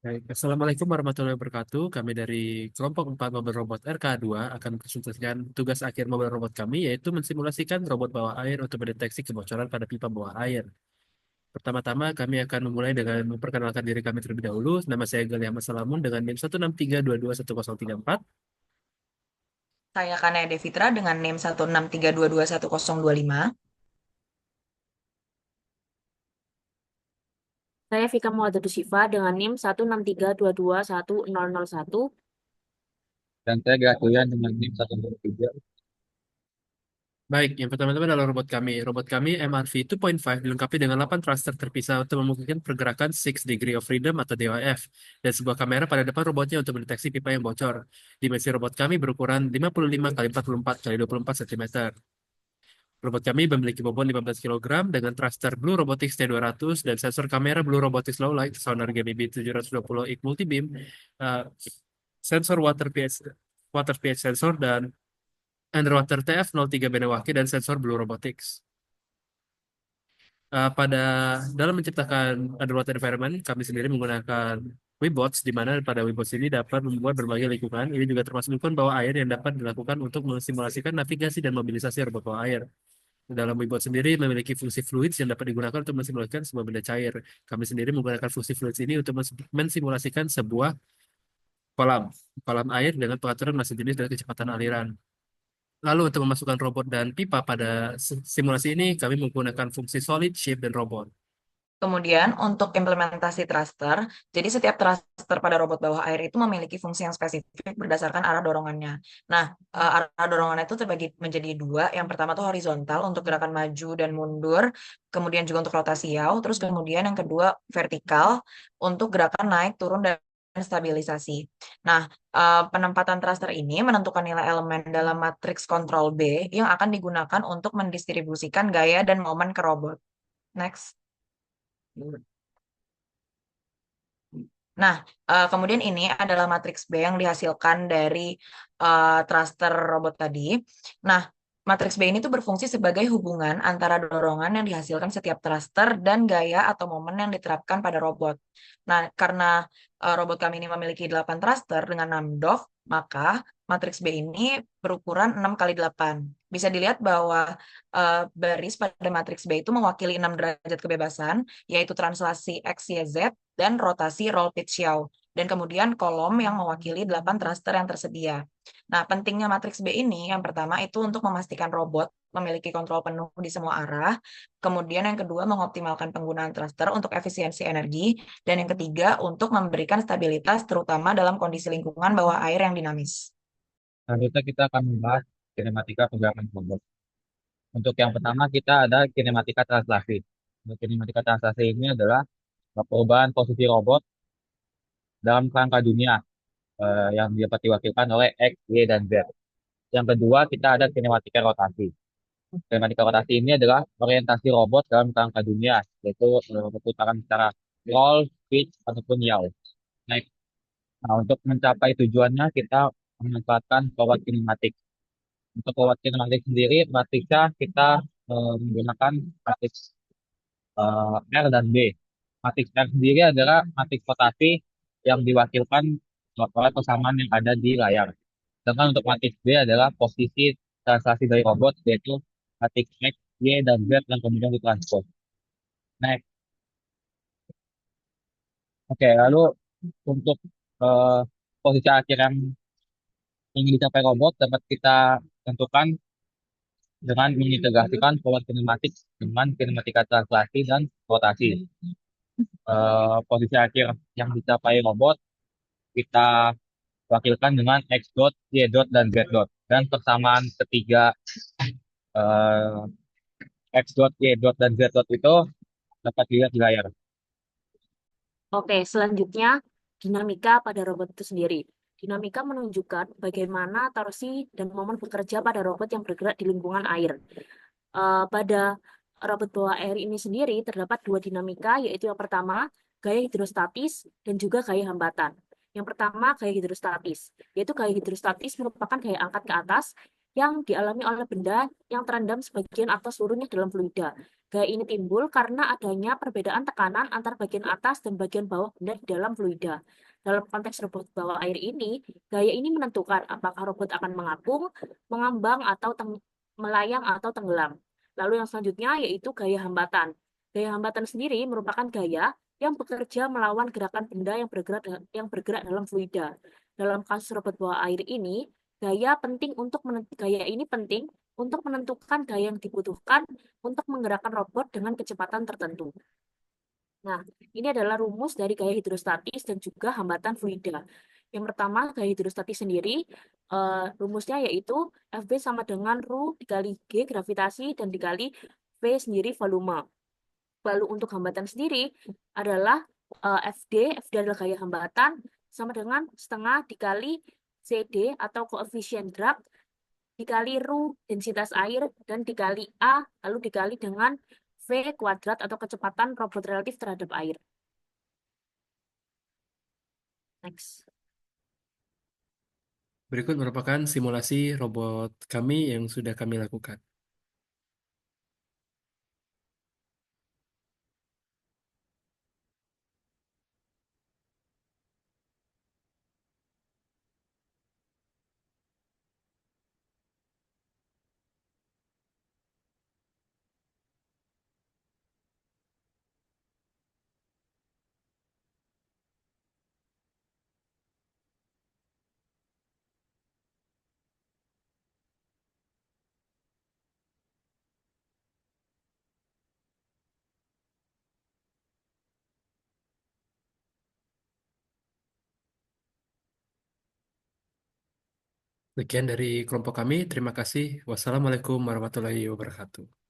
Baik, Assalamualaikum warahmatullahi wabarakatuh. Kami dari kelompok 4 mobil robot RK2 akan mempresentasikan tugas akhir mobil robot kami, yaitu mensimulasikan robot bawah air untuk mendeteksi kebocoran pada pipa bawah air. Pertama-tama, kami akan memulai dengan memperkenalkan diri kami terlebih dahulu. Nama saya Gali Ahmad Salamun dengan NIM 163221034. Saya Kanaya Devitra dengan NIM 163221025. Saya Vika Muadadu Siva dengan NIM 163221001. Dan saya gratulian dengan NIM 123. Baik, yang pertama-tama adalah robot kami. Robot kami MRV 2.5 dilengkapi dengan 8 thruster terpisah untuk memungkinkan pergerakan 6 degree of freedom atau DOF dan sebuah kamera pada depan robotnya untuk mendeteksi pipa yang bocor. Dimensi robot kami berukuran 55 kali 44 kali 24 cm. Robot kami memiliki bobot 15 kg dengan thruster Blue Robotics T200 dan sensor kamera Blue Robotics Low Light Sonar GBB 720 X Multibeam, uh, sensor water pH sensor dan underwater TF03 Benewaki dan sensor Blue Robotics. Pada dalam menciptakan underwater environment, kami sendiri menggunakan Webots, di mana pada Webots ini dapat membuat berbagai lingkungan. Ini juga termasuk lingkungan bawah air yang dapat dilakukan untuk mensimulasikan navigasi dan mobilisasi robot bawah air. Dalam Webot sendiri memiliki fungsi fluids yang dapat digunakan untuk mensimulasikan sebuah benda cair. Kami sendiri menggunakan fungsi fluids ini untuk mensimulasikan sebuah kolam, kolam air dengan pengaturan massa jenis dan kecepatan aliran. Lalu untuk memasukkan robot dan pipa pada simulasi ini, kami menggunakan fungsi solid, shape, dan robot. Kemudian untuk implementasi thruster, jadi setiap thruster pada robot bawah air itu memiliki fungsi yang spesifik berdasarkan arah dorongannya. Nah, arah dorongannya itu terbagi menjadi dua. Yang pertama tuh horizontal untuk gerakan maju dan mundur, kemudian juga untuk rotasi yaw, terus kemudian yang kedua vertikal untuk gerakan naik, turun, dan stabilisasi. Nah, penempatan thruster ini menentukan nilai elemen dalam matriks kontrol B yang akan digunakan untuk mendistribusikan gaya dan momen ke robot. Next. Nah, kemudian ini adalah matriks B yang dihasilkan dari thruster robot tadi. Nah, matriks B ini tuh berfungsi sebagai hubungan antara dorongan yang dihasilkan setiap thruster dan gaya atau momen yang diterapkan pada robot. Nah, karena robot kami ini memiliki 8 thruster dengan 6 DOF, maka matriks B ini berukuran 6 kali 8. Bisa dilihat bahwa baris pada matriks B itu mewakili 6 derajat kebebasan, yaitu translasi X, Y, Z, dan rotasi roll pitch yaw. Dan kemudian kolom yang mewakili 8 thruster yang tersedia. Nah, pentingnya matriks B ini yang pertama itu untuk memastikan robot memiliki kontrol penuh di semua arah. Kemudian yang kedua mengoptimalkan penggunaan thruster untuk efisiensi energi. Dan yang ketiga untuk memberikan stabilitas terutama dalam kondisi lingkungan bawah air yang dinamis. Selanjutnya kita akan membahas kinematika pergerakan robot. Untuk yang pertama kita ada kinematika translasi. Untuk kinematika translasi ini adalah perubahan posisi robot dalam kerangka dunia yang dapat diwakilkan oleh X, Y, dan Z. Yang kedua kita ada kinematika rotasi. Kinematika rotasi ini adalah orientasi robot dalam kerangka dunia, yaitu perputaran secara roll, pitch, ataupun yaw. Nah, untuk mencapai tujuannya kita memanfaatkan forward kinematik. Untuk forward kinematik sendiri, matriksnya kita menggunakan matriks R dan B. Matriks R sendiri adalah matriks rotasi yang diwakilkan oleh persamaan yang ada di layar. Sedangkan untuk matriks B adalah posisi translasi dari robot, yaitu matriks X, Y, dan Z yang kemudian ditranspose. Next. Oke, lalu untuk eh, posisi akhir yang ingin dicapai robot dapat kita tentukan dengan mengintegrasikan forward kinematik dengan kinematika translasi dan rotasi. Posisi akhir yang dicapai robot kita wakilkan dengan X dot, Y dot, dan Z dot. Dan persamaan ketiga eh, X dot, Y dot, dan Z dot itu dapat dilihat di layar. Oke, selanjutnya dinamika pada robot itu sendiri. Dinamika menunjukkan bagaimana torsi dan momen bekerja pada robot yang bergerak di lingkungan air. Pada robot bawah air ini sendiri terdapat dua dinamika, yaitu yang pertama gaya hidrostatis dan juga gaya hambatan. Yang pertama gaya hidrostatis, yaitu gaya hidrostatis merupakan gaya angkat ke atas yang dialami oleh benda yang terendam sebagian atau seluruhnya dalam fluida. Gaya ini timbul karena adanya perbedaan tekanan antara bagian atas dan bagian bawah benda di dalam fluida. Dalam konteks robot bawah air ini, gaya ini menentukan apakah robot akan mengapung, mengambang, atau melayang atau tenggelam. Lalu yang selanjutnya yaitu gaya hambatan. Gaya hambatan sendiri merupakan gaya yang bekerja melawan gerakan benda yang bergerak dalam fluida. Dalam kasus robot bawah air ini, gaya ini penting untuk menentukan gaya yang dibutuhkan untuk menggerakkan robot dengan kecepatan tertentu. Nah, ini adalah rumus dari gaya hidrostatis dan juga hambatan fluida. Yang pertama, gaya hidrostatis sendiri, rumusnya yaitu Fb sama dengan Rho dikali G gravitasi dan dikali V sendiri volume. Lalu untuk hambatan sendiri adalah FD adalah gaya hambatan sama dengan setengah dikali CD atau koefisien drag dikali Rho densitas air dan dikali A lalu dikali dengan V kuadrat atau kecepatan robot relatif terhadap air. Next. Berikut merupakan simulasi robot kami yang sudah kami lakukan. Sekian dari kelompok kami. Terima kasih. Wassalamualaikum warahmatullahi wabarakatuh.